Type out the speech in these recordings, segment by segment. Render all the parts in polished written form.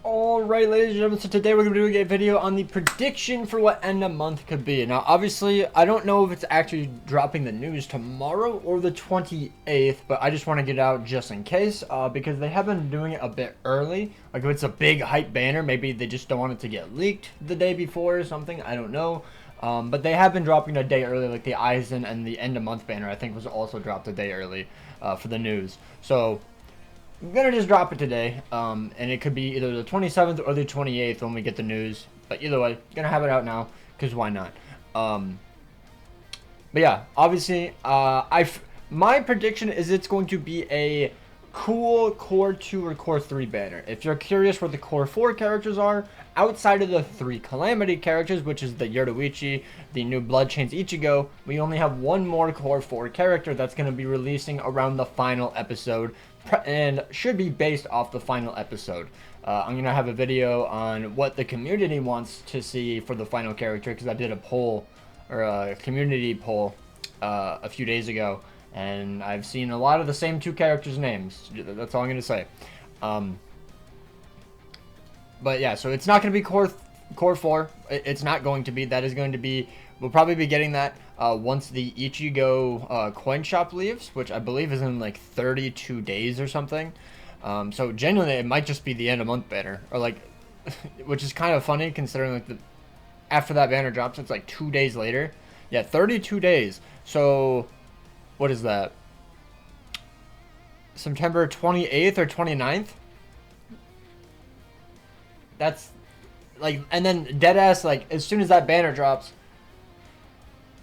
Alright, ladies and gentlemen, so today we're going to be doing a video on the prediction for what end of month could be. Now, obviously, I don't know if it's actually dropping the news tomorrow or the 28th, but I just want to get it out just in case, because they have been doing it a bit early. Like, if it's a big hype banner, maybe they just don't want it to get leaked the day before or something, I don't know. But they have been dropping a day early, like the Eisen and the end of month banner, I think, was also dropped a day early for the news. So I'm gonna just drop it today, and it could be either the 27th or the 28th when we get the news. But either way, gonna have it out now, because why not? But yeah, obviously, my prediction is it's going to be a cool Core 2 or Core 3 banner. If you're curious where the Core 4 characters are, outside of the 3 Calamity characters, which is the Yoruichi, the new Bloodchains Ichigo, we only have one more Core 4 character that's going to be releasing around the final episode, and should be based off the final episode. I'm going to have a video on what the community wants to see for the final character, because I did a poll, or a community poll, a few days ago, and I've seen a lot of the same 2 characters' names. That's all I'm going to say. But yeah, so it's not going to be Core 4. It's not going to be. That is going to be, we'll probably be getting that once the Ichigo coin shop leaves, which I believe is in like 32 days or something. So genuinely, it might just be the end of month banner, or like, which is kind of funny considering like after that banner drops, it's like 2 days later. Yeah, 32 days. So what is that? September 28th or 29th? That's like, and then deadass, like, as soon as that banner drops,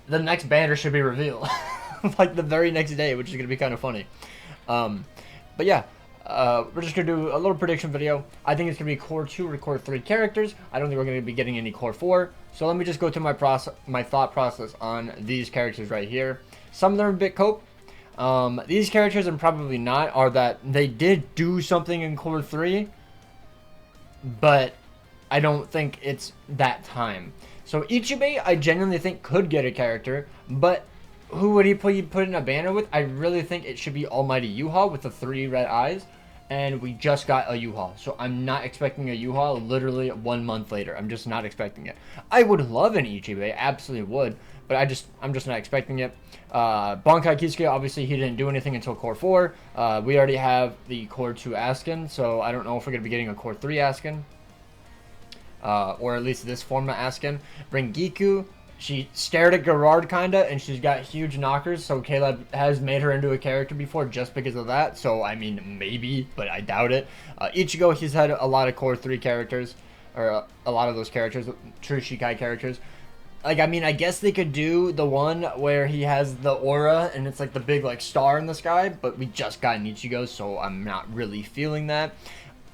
the next banner should be revealed. Like the very next day, which is going to be kind of funny. But yeah, we're just going to do a little prediction video. I think it's going to be Core 2 or Core 3 characters. I don't think we're going to be getting any Core 4. So let me just go through my thought process on these characters right here. Some of them are a bit cope. These characters, and probably not, are that they did do something in Core 3, but I don't think it's that time. So Ichibei, I genuinely think could get a character, but who would he put in a banner with? I really think it should be Almighty Yuha with the 3 red eyes, and we just got a Yuha, so I'm not expecting a Yuha literally 1 month later. I'm just not expecting it. I would love an Ichibei, absolutely would, but I'm just not expecting it. Bankai Kisuke, obviously he didn't do anything until Core 4. We already have the Core 2 Askin, so I don't know if we're going to be getting a Core 3 Askin. Or at least this form of Askin. Bring Giku. She stared at Gerard kinda, and she's got huge knockers, so Caleb has made her into a character before just because of that. So, I mean, maybe, but I doubt it. Ichigo, he's had a lot of Core 3 characters, or a lot of those characters, true Shikai characters. Like, I mean, I guess they could do the one where he has the aura, and it's like the big, like, star in the sky, but we just got an Ichigo, so I'm not really feeling that.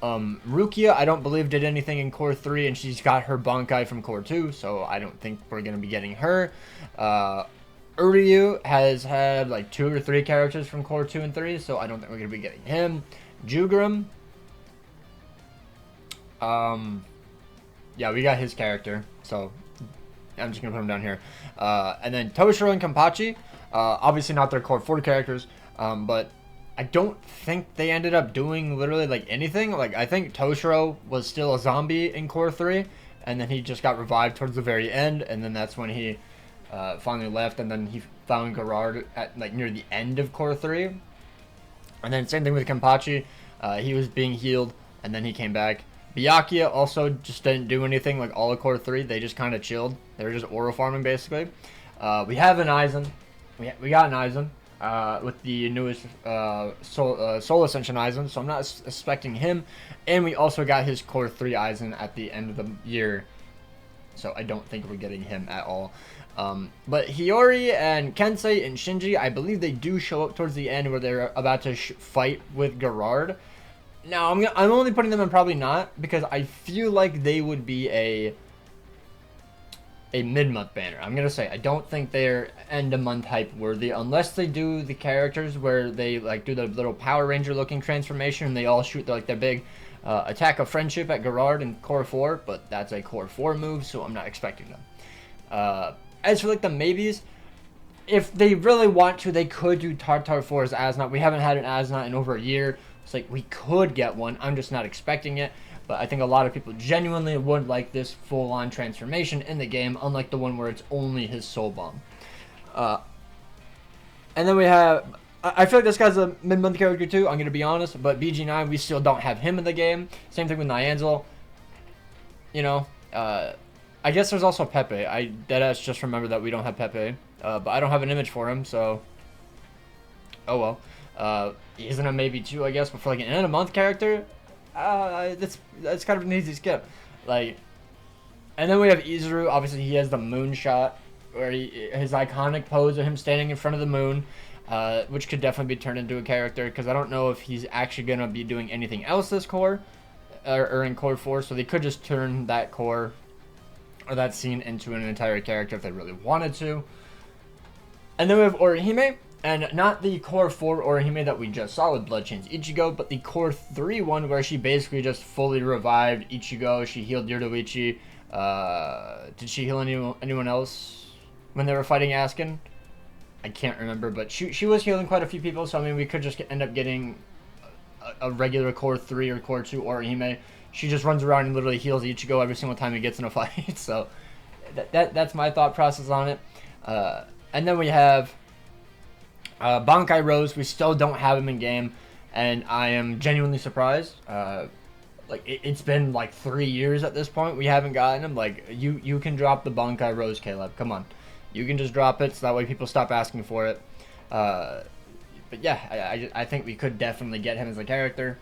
Rukia, I don't believe did anything in Core 3, and she's got her Bankai from Core 2, so I don't think we're going to be getting her. Uryu has had like 2 or 3 characters from Core 2 and 3, so I don't think we're going to be getting him. Jugerum, yeah, we got his character, so I'm just going to put him down here. And then Toshiro and Kenpachi, obviously not their Core 4 characters, but I don't think they ended up doing literally like anything. Like, I think Toshiro was still a zombie in Core 3, and then he just got revived towards the very end, and then that's when he finally left, and then he found Gerard at like near the end of Core 3. And then same thing with Kenpachi. He was being healed, and then he came back. Byakuya also just didn't do anything like all of Core 3. They just kind of chilled. They were just aura farming basically. We have an Eisen. We got an Eisen. With the newest Soul Ascension Eisen, so I'm not expecting him. And we also got his Core 3 Eisen at the end of the year, so I don't think we're getting him at all. But Hiyori and Kensei and Shinji, I believe they do show up towards the end where they're about to fight with Gerard. Now, I'm only putting them in probably not, because I feel like they would be a mid-month banner. I'm gonna say I don't think they're end-of-month hype worthy unless they do the characters where they like do the little Power Ranger looking transformation and they all shoot like their big attack of friendship at Gerard in Core 4, but that's a Core 4 move, so I'm not expecting them. As for like the maybes, if they really want to, they could do Tartar 4's Asnot. We haven't had an Asnot in over a year. It's like we could get one. I'm just not expecting it. but I think a lot of people genuinely would like this full-on transformation in the game, unlike the one where it's only his soul bomb. And then we have, I feel like this guy's a mid-month character too, I'm going to be honest, but BG9, we still don't have him in the game. Same thing with Nyanzel. You know, I guess there's also Pepe. I deadass just remember that we don't have Pepe, but I don't have an image for him, so oh well. He's in a maybe 2, I guess, but for like an end of month character, that's kind of an easy skip. Like, and then we have Izuru. Obviously, he has the moon shot, where his iconic pose of him standing in front of the moon, which could definitely be turned into a character, because I don't know if he's actually gonna be doing anything else this core, or in core 4. So they could just turn that core or that scene into an entire character if they really wanted to. And then we have Orihime. And not the Core 4 Orihime that we just saw with Bloodchain's Ichigo, but the Core 3 one where she basically just fully revived Ichigo. She healed Yoruichi. Did she heal anyone else when they were fighting Askin? I can't remember, but she was healing quite a few people, so I mean we could just end up getting a regular Core 3 or Core 2 Orihime. She just runs around and literally heals Ichigo every single time he gets in a fight. So that's my thought process on it. And then we have Bankai Rose. We still don't have him in game, and I am genuinely surprised. Like it's been like 3 years at this point. We haven't gotten him. Like you can drop the Bankai Rose, Caleb. Come on, you can just drop it so that way people stop asking for it. But yeah, I think we could definitely get him as a character.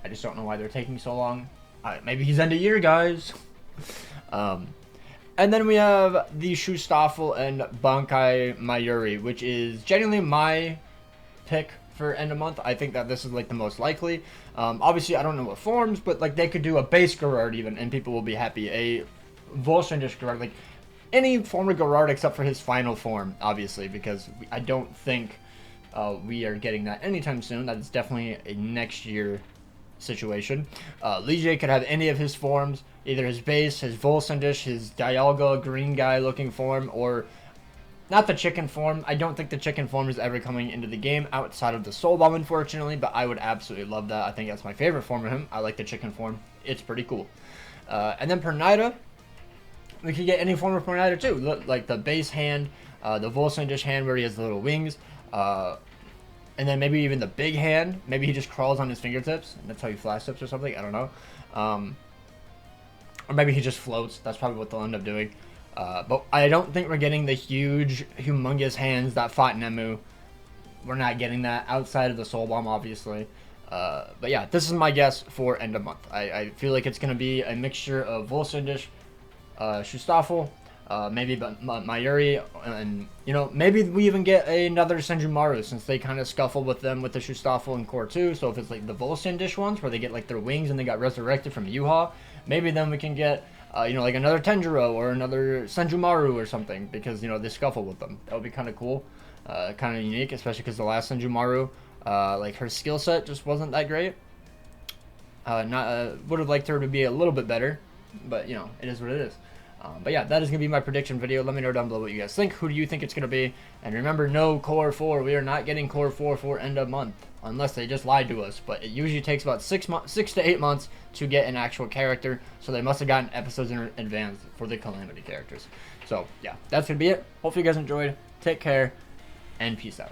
I just don't know why they're taking so long. Maybe he's end of year, guys. And then we have the Shustaffel and Bankai Mayuri, which is genuinely my pick for end of month. I think that this is like the most likely. Obviously, I don't know what forms, but like they could do a base Gerard even, and people will be happy. A Volshandish Gerard, like any form of Gerard except for his final form, obviously, because I don't think we are getting that anytime soon. That is definitely a next year situation. Lee could have any of his forms, either his base, his Volsandish, his Dialga green guy looking form, or not the chicken form. I don't think the chicken form is ever coming into the game outside of the Soul Bomb, unfortunately, but I would absolutely love that. I think that's my favorite form of him. I like the chicken form. It's pretty cool. And then Pernida, we could get any form of Pernida too, like the base hand, the Volsandish hand where he has the little wings, and then maybe even the big hand. Maybe he just crawls on his fingertips, and that's how he flash tips or something. I don't know. Or maybe he just floats. That's probably what they'll end up doing. But I don't think we're getting the huge, humongous hands that fought Nemu. We're not getting that outside of the Soul Bomb, obviously. But yeah, this is my guess for end of month. I feel like it's going to be a mixture of Volsandish, Shustaffel, maybe Mayuri, and you know, maybe we even get another Senjumaru, since they kind of scuffle with them with the Shustaffel in Core 2. So if it's like the Volsandish ones where they get like their wings and they got resurrected from Yuha, maybe then we can get you know, like another Tenjiro or another Senjumaru or something, because you know they scuffle with them. That would be kind of cool, kind of unique, especially because the last Senjumaru, like her skill set just wasn't that great. Would have liked her to be a little bit better, but you know, it is what it is. But yeah, that is going to be my prediction video. Let me know down below what you guys think. Who do you think it's going to be? And remember, no Core 4. We are not getting Core 4 for end of month, unless they just lied to us. But it usually takes about 6 to 8 months to get an actual character. So they must have gotten episodes in advance for the Calamity characters. So yeah, that's going to be it. Hopefully you guys enjoyed. Take care, and peace out.